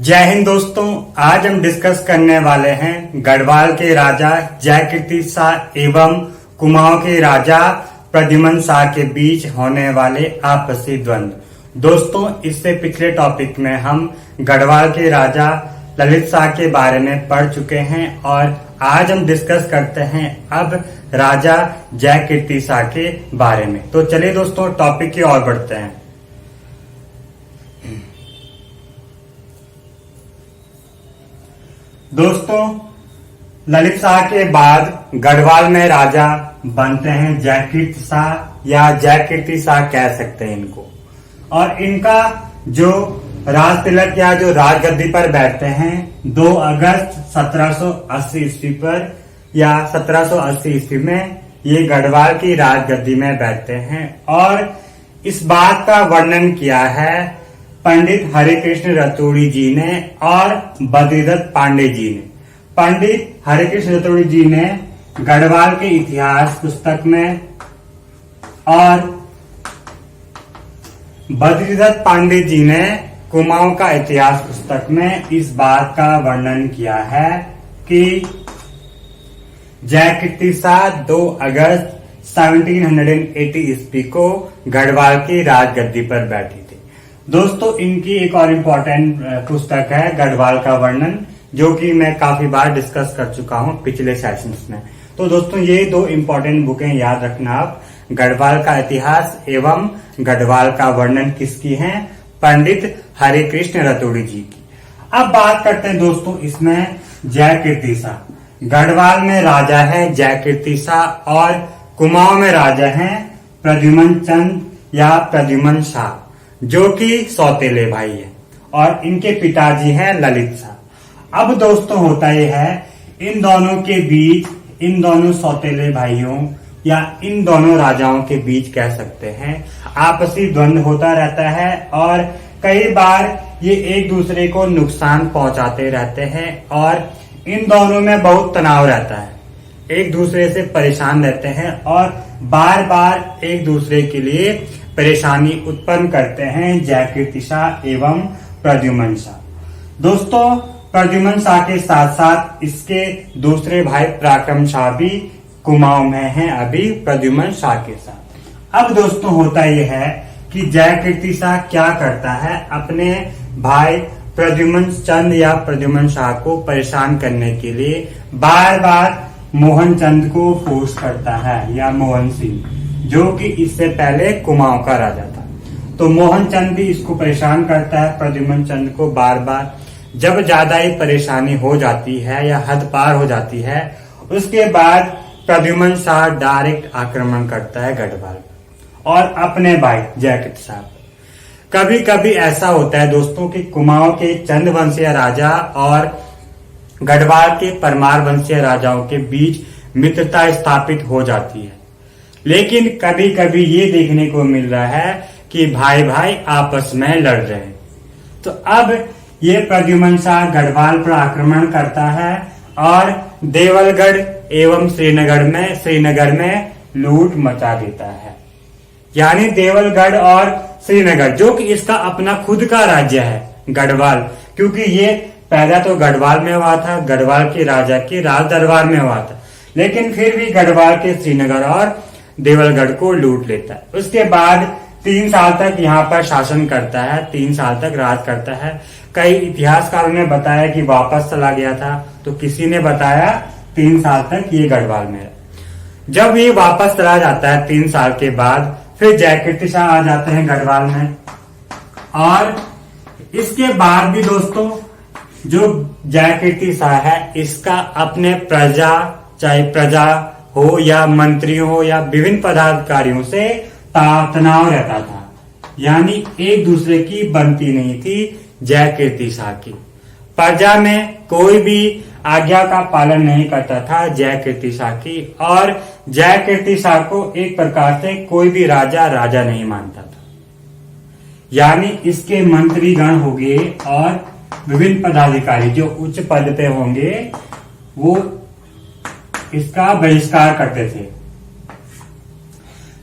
जय हिंद दोस्तों, आज हम डिस्कस करने वाले हैं गढ़वाल के राजा जयकीर्ति शाह एवं कुमाऊं के राजा प्रद्युम्न शाह के बीच होने वाले आपसी द्वंद्व। दोस्तों, इससे पिछले टॉपिक में हम गढ़वाल के राजा ललित शाह के बारे में पढ़ चुके हैं और आज हम डिस्कस करते हैं अब राजा जयकीर्ति शाह के बारे में। तो चलिए दोस्तों, टॉपिक की ओर बढ़ते हैं। दोस्तों, ललित शाह के बाद गढ़वाल में राजा बनते हैं जयकीर्ति शाह या जयकीर्ति शाह कह सकते हैं इनको। और इनका जो राज तिलक या जो राजगद्दी पर बैठते हैं 2 अगस्त 1780 ईस्वी पर या 1780 ईस्वी में ये गढ़वाल की राजगद्दी में बैठते हैं। और इस बात का वर्णन किया है पंडित हरिकृष्ण रतूड़ी जी ने और बद्रीदत्त पांडे जी ने। पंडित हरिकृष्ण रतूड़ी जी ने गढ़वाल के इतिहास पुस्तक में और बद्रीदत्त पांडे जी ने कुमाऊं का इतिहास पुस्तक में इस बात का वर्णन किया है कि जयकीर्ति शाह 2 अगस्त 1780 ईस्वी को गढ़वाल की राजगद्दी पर बैठी थी। दोस्तों, इनकी एक और इम्पोर्टेंट पुस्तक है गढ़वाल का वर्णन, जो कि मैं काफी बार डिस्कस कर चुका हूं पिछले सेशंस में। तो दोस्तों, ये 2 इम्पोर्टेंट बुकें याद रखना आप। गढ़वाल का इतिहास एवं गढ़वाल का वर्णन किसकी हैं? पंडित हरिकृष्ण रतूड़ी जी की। अब बात करते हैं दोस्तों इसमें जयकीर्ति शाह। गढ़वाल में राजा है जयकीर्ति शाह और कुमाऊं में राजा है प्रद्युम्न चंद या प्रद्युम्न शाह, जो कि सौतेले भाई है और इनके पिताजी हैं ललित शाह। अब दोस्तों होता यह है, इन दोनों के बीच, इन दोनों सौतेले भाइयों या इन दोनों राजाओं के बीच कह सकते हैं आपसी द्वंद्व होता रहता है और कई बार ये एक दूसरे को नुकसान पहुंचाते रहते हैं और इन दोनों में बहुत तनाव रहता है, एक दूसरे से परेशान रहते हैं और बार बार एक दूसरे के लिए परेशानी उत्पन्न करते हैं जयकीर्ति शाह एवं प्रद्युम्न शाह। दोस्तों, प्रद्युम्न शाह के साथ साथ इसके दूसरे भाई पराक्रम शाह भी कुमाऊं में हैं अभी प्रद्युम्न शाह के साथ। अब दोस्तों होता यह है कि जयकीर्ति शाह क्या करता है, अपने भाई प्रद्युम्न चंद या प्रद्युम्न शाह को परेशान करने के लिए बार बार मोहन चंद को फोर्स करता है या मोहन सिंह, जो कि इससे पहले कुमाऊं का राजा था। तो मोहन चंद भी इसको परेशान करता है प्रद्युम्न चंद को बार बार। जब ज्यादा ही परेशानी हो जाती है या हद पार हो जाती है, उसके बाद प्रद्युम्न शाह डायरेक्ट आक्रमण करता है गढ़वाल और अपने भाई जयकीर्ति शाह। कभी कभी ऐसा होता है दोस्तों कि कुमाऊं के चंद वंशीय राजा और गढ़वाल के परमार वंशीय राजाओं के बीच मित्रता स्थापित हो जाती है, लेकिन कभी कभी ये देखने को मिल रहा है कि भाई भाई आपस में लड़ रहे हैं। तो अब ये प्रद्युम्न शाह गढ़वाल पर आक्रमण करता है और देवलगढ़ एवं श्रीनगर में लूट मचा देता है। यानी देवलगढ़ और श्रीनगर, जो कि इसका अपना खुद का राज्य है गढ़वाल, क्योंकि ये पैदा तो गढ़वाल में हुआ था, गढ़वाल के राजा के राज दरबार में हुआ था, लेकिन फिर भी गढ़वाल के श्रीनगर और देवलगढ़ को लूट लेता है। उसके बाद 3 साल तक यहाँ पर शासन करता है, 3 साल तक राज करता है। कई इतिहासकारों ने बताया कि वापस चला गया था, तो किसी ने बताया 3 साल तक ये गढ़वाल में रहा। जब ये वापस चला जाता है 3 साल के बाद, फिर जयकीर्ति शाह आ जाते हैं गढ़वाल में। और इसके बाद भी दोस्तों जो जयकीर्ति शाह है, इसका अपने प्रजा, चाहे प्रजा हो या मंत्री हो या विभिन्न पदाधिकारियों से तनाव रहता था, यानी एक दूसरे की बनती नहीं थी जयकीर्ति शाह की। प्रजा में कोई भी आज्ञा का पालन नहीं करता था जयकीर्ति शाह की, और जयकीर्ति शाह को एक प्रकार से कोई भी राजा नहीं मानता था। यानी इसके मंत्रीगण होंगे और विभिन्न पदाधिकारी जो उच्च पद पे होंगे, वो इसका बहिष्कार करते थे।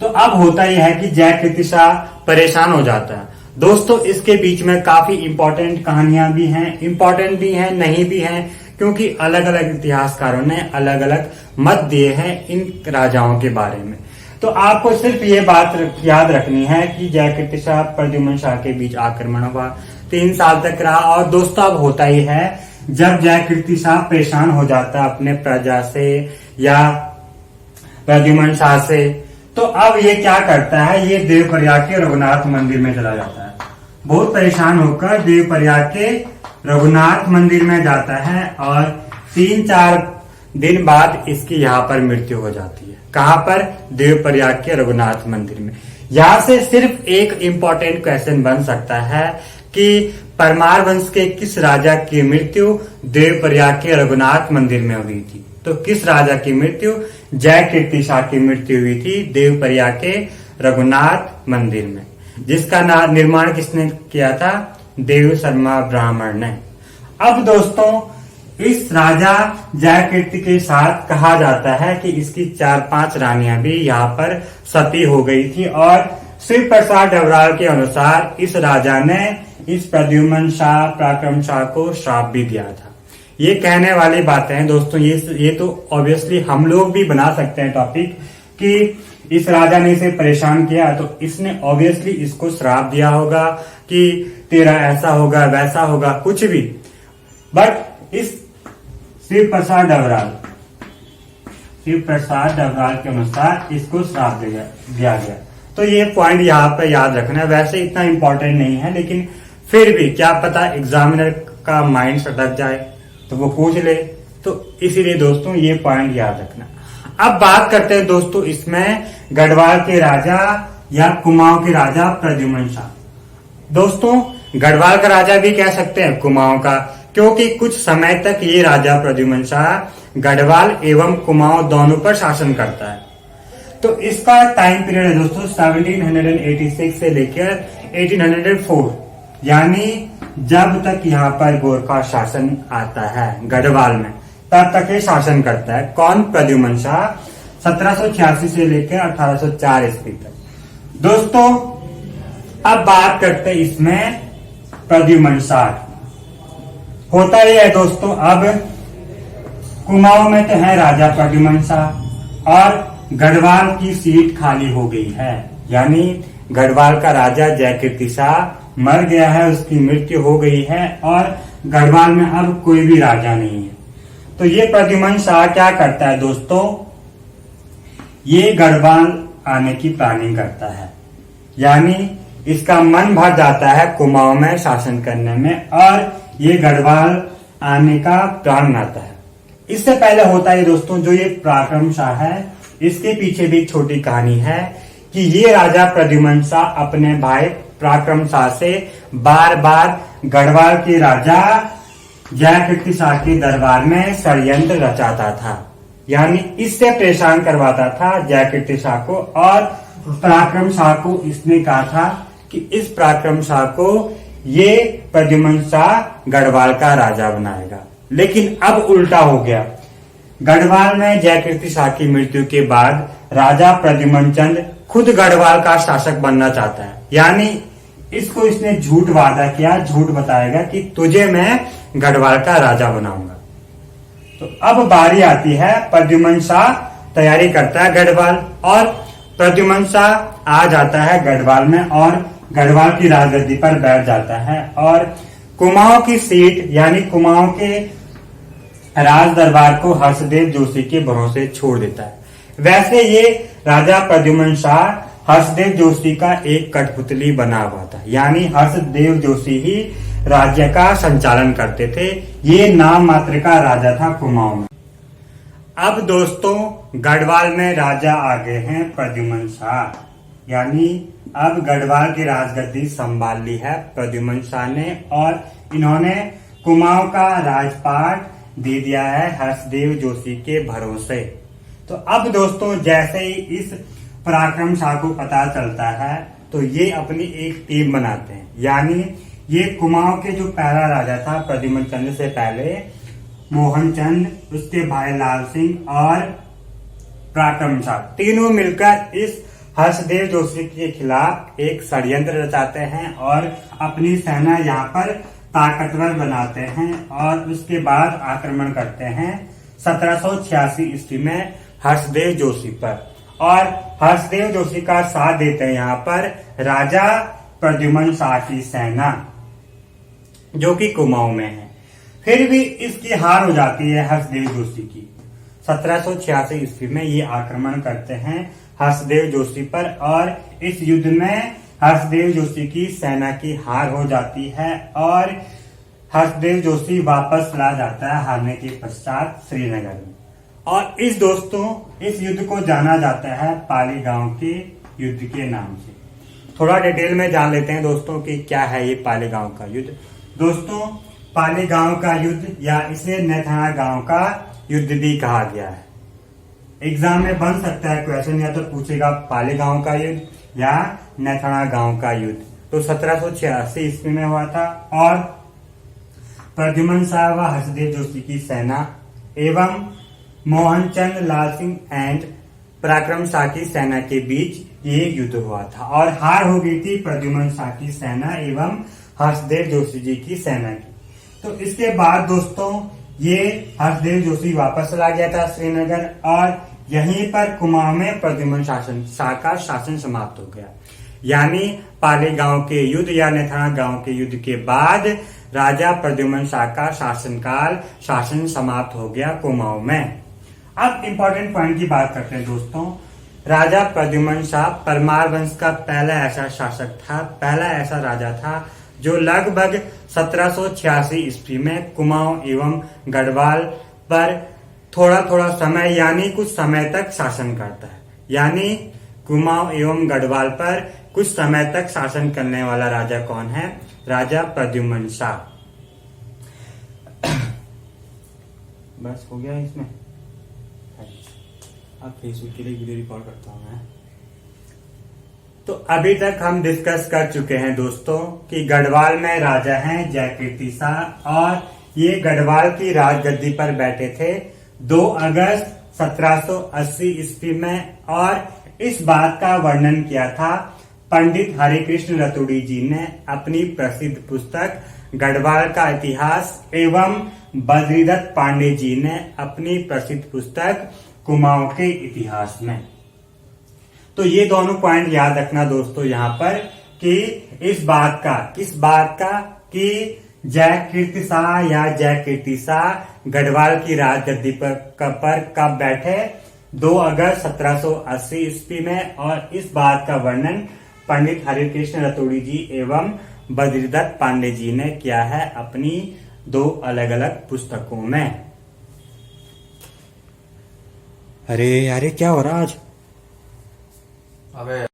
तो अब होता यह है कि जयकीर्ति शाह परेशान हो जाता है, दोस्तों इसके बीच में काफी इंपॉर्टेंट कहानियां भी हैं, इंपॉर्टेंट भी हैं, नहीं भी हैं, क्योंकि अलग अलग इतिहासकारों ने अलग अलग मत दिए हैं इन राजाओं के बारे में। तो आपको सिर्फ ये बात याद रखनी है कि जयकीर्ति शाह प्रद्युम्न शाह के बीच आक्रमण हुआ, 3 साल तक रहा। और दोस्तों अब होता ही है, जब जयकीर्ति शाह परेशान हो जाता है अपने प्रजा से या प्रद्युम्न शाह से, तो अब ये क्या करता है, ये देवप्रयाग के रघुनाथ मंदिर में चला जाता है। बहुत परेशान होकर देवप्रयाग के रघुनाथ मंदिर में जाता है और 3-4 दिन बाद इसकी यहाँ पर मृत्यु हो जाती है। कहाँ पर? देवप्रयाग के रघुनाथ मंदिर में। यहाँ से सिर्फ एक इंपॉर्टेंट क्वेश्चन बन सकता है कि परमार वंश के किस राजा की मृत्यु देवप्रयाग के रघुनाथ मंदिर में हुई थी? तो किस राजा की मृत्यु? जयकीर्ति शाह की मृत्यु हुई थी देवप्रयाग के रघुनाथ मंदिर में, जिसका निर्माण किसने किया था? देव शर्मा ब्राह्मण ने। अब दोस्तों इस राजा जयकीर्ति के साथ कहा जाता है कि इसकी 4-5 रानियां भी यहाँ पर सती हो गई थी और शिव प्रसाद डबराल के अनुसार इस राजा ने इस प्रद्युम्न शाह पराक्रम शाह को श्राप भी दिया था। ये कहने वाली बातें हैं दोस्तों, ये तो ऑब्वियसली हम लोग भी बना सकते हैं टॉपिक कि इस राजा ने इसे परेशान किया तो इसने ऑब्वियसली इसको श्राप दिया होगा कि तेरा ऐसा होगा वैसा होगा, कुछ भी। बट इस शिव प्रसाद डबराल के अनुसार इसको श्राप दिया गया। तो ये पॉइंट यहाँ पे याद रखना है। वैसे इतना इंपॉर्टेंट नहीं है, लेकिन फिर भी क्या पता एग्जामिनर का माइंड सटक जाए तो वो पूछ ले, तो इसीलिए दोस्तों ये पॉइंट याद रखना। अब बात करते हैं दोस्तों इसमें गढ़वाल के राजा या कुमाऊं के राजा प्रद्युम्न शाह। दोस्तों गढ़वाल का राजा भी कह सकते हैं कुमाऊं का, क्योंकि कुछ समय तक ये राजा प्रद्युम्न शाह गढ़वाल एवं कुमाऊं दोनों पर शासन करता है। तो इसका टाइम पीरियड है दोस्तों 1786 से लेकर 1804, यानी जब तक यहाँ पर गोरखा शासन आता है गढ़वाल में तब तक ये शासन करता है। कौन? प्रद्युम्न शाह 1786 से लेकर 1804 ईस्वी तक। दोस्तों अब बात करते हैं इसमें प्रद्युम्न शाह। होता यह है दोस्तों, अब कुमाऊं में तो है राजा प्रद्युम्न शाह और गढ़वाल की सीट खाली हो गई है, यानी गढ़वाल का राजा जयकीर्ति शाह मर गया है, उसकी मृत्यु हो गई है और गढ़वाल में अब कोई भी राजा नहीं है। तो ये प्रद्युम्न शाह क्या करता है दोस्तों, ये गढ़वाल आने की प्लानिंग करता है, यानी इसका मन भर जाता है कुमाऊं में शासन करने में और ये गढ़वाल आने का प्लान बनाता है। इससे पहले होता है दोस्तों, जो ये पराक्रम शाह है इसके पीछे भी एक छोटी कहानी है कि ये राजा प्रद्युम्न शाह अपने भाई पराक्रम शाह से बार बार गढ़वाल के राजा जयकीर्ति शाह के दरबार में षड्यंत्र रचाता था, यानी इससे परेशान करवाता था जयकीर्ति शाह को। और पराक्रम शाह को इसने कहा था कि इस पराक्रम शाह को ये प्रद्युम्न शाह गढ़वाल का राजा बनाएगा। लेकिन अब उल्टा हो गया, गढ़वाल में जयकीर्ति शाह की मृत्यु के बाद राजा प्रद्युम्न चंद खुद गढ़वाल का शासक बनना चाहता है, यानी इसको इसने झूठ वादा किया, झूठ बताएगा कि तुझे मैं गढ़वाल का राजा बनाऊंगा। तो अब बारी आती है, प्रद्युम्न शाह तैयारी करता है गढ़वाल और प्रद्युम्न शाह आ जाता है गढ़वाल में और गढ़वाल की राजगद्दी पर बैठ जाता है और कुमाऊं की सीट यानी कुमाऊं के राज दरबार को हर्षदेव जोशी के भरोसे छोड़ देता है। वैसे ये राजा प्रद्युम्न शाह हर्षदेव जोशी का एक कठपुतली बना हुआ था, यानी हर्षदेव जोशी ही राज्य का संचालन करते थे। ये नाम मात्र का राजा था कुमाऊं में। अब दोस्तों गढ़वाल में राजा आ गए हैं प्रद्युम्न शाह, यानी अब गढ़वाल की राजगद्दी संभाल ली है प्रद्युम्न शाह ने और इन्होंने कुमाऊं का राजपाट दे दिया है हर्षदेव जोशी के भरोसे। तो अब दोस्तों जैसे ही इस पराक्रम शाह को पता चलता है तो ये अपनी एक टीम बनाते हैं, यानी ये कुमाऊं के जो पहला राजा था प्रद्युम्न चंद से पहले मोहन चंद, उसके भाई लाल सिंह और पराक्रम शाह, तीनों मिलकर इस हर्षदेव जोशी के खिलाफ एक षड्यंत्र रचाते हैं और अपनी सेना यहाँ पर ताकतवर बनाते हैं और उसके बाद आक्रमण करते हैं 1786 ईस्वी में हर्षदेव जोशी पर। और हर्षदेव जोशी का साथ देते हैं यहाँ पर राजा प्रद्युम्न शाह की सेना, जो कि कुमाऊं में है। फिर भी इसकी हार हो जाती है हर्षदेव जोशी की। 1786 ईस्वी में ये आक्रमण करते हैं हर्षदेव जोशी पर और इस युद्ध में हर्षदेव जोशी की सेना की हार हो जाती है और हर्षदेव जोशी वापस चला जाता है हारने के पश्चात श्रीनगर में। और इस युद्ध को जाना जाता है पाली गांव के युद्ध के नाम से। थोड़ा डिटेल में जान लेते हैं दोस्तों कि क्या है ये पाली गांव का युद्ध। दोस्तों, पाली गांव का युद्ध या इसे नेथाना गांव का युद्ध भी कहा गया है। एग्जाम में बन सकता है क्वेश्चन, या तो पूछेगा पाली गांव का युद्ध या नेथाना गांव का युद्ध। तो 1786 ईस्वी में हुआ था और प्रद्युम्न शाह व हर्षदेव जोशी की सेना एवं मोहनचंद लाल सिंह एंड पराक्रम शाह की सेना के बीच ये युद्ध हुआ था और हार हो गई थी प्रद्युम्न शाह की सेना एवं हर्षदेव जोशी जी की सेना की। तो इसके बाद दोस्तों ये हर्षदेव जोशी वापस चला गया था श्रीनगर और यहीं पर कुमाऊं में प्रद्युम्न शाह का शासन समाप्त हो गया। यानी पाली गांव के युद्ध या नेथाना गांव के युद्ध के बाद राजा प्रद्युम्न शाह का शासन समाप्त हो गया कुमाऊं में। अब इम्पोर्टेंट पॉइंट की बात करते हैं दोस्तों। राजा प्रद्युम्न शाह परमार वंश का पहला ऐसा शासक था, पहला ऐसा राजा था जो लगभग 1786 ईस्वी में कुमाऊं एवं गढ़वाल पर थोड़ा समय यानी कुछ समय तक शासन करता है। यानी कुमाऊं एवं गढ़वाल पर कुछ समय तक शासन करने वाला राजा कौन है? राजा प्रद्युम्न शाह। बस हो गया इसमें। अब फेसबुक के लिए वीडियो रिकॉर्ड करता हूं मैं। तो अभी तक हम डिस्कस कर चुके हैं दोस्तों कि गढ़वाल में राजा हैं जयकीर्ति शाह और ये गढ़वाल की राजगद्दी पर बैठे थे 2 अगस्त 1780 ईस्वी में। और इस बात का वर्णन किया था पंडित हरिकृष्ण रतुड़ी जी ने अपनी प्रसिद्ध पुस्तक गढ़वाल का इतिहास एवं बद्रीदत्त पांडे जी ने अपनी प्रसिद्ध पुस्तक कुमाऊं के इतिहास में। तो ये दोनों पॉइंट याद रखना दोस्तों यहाँ पर कि किस बात का कि जयकीर्ति शाह गढ़वाल की राजगद्दी पर कब बैठे? 2 अगस्त 1780 ईस्वी में। और इस बात का वर्णन पंडित हरिकृष्ण रतुड़ी जी एवं बद्रीदत्त पांडे जी ने किया है अपनी 2 अलग अलग पुस्तकों में। अरे क्या हो रहा आज? अबे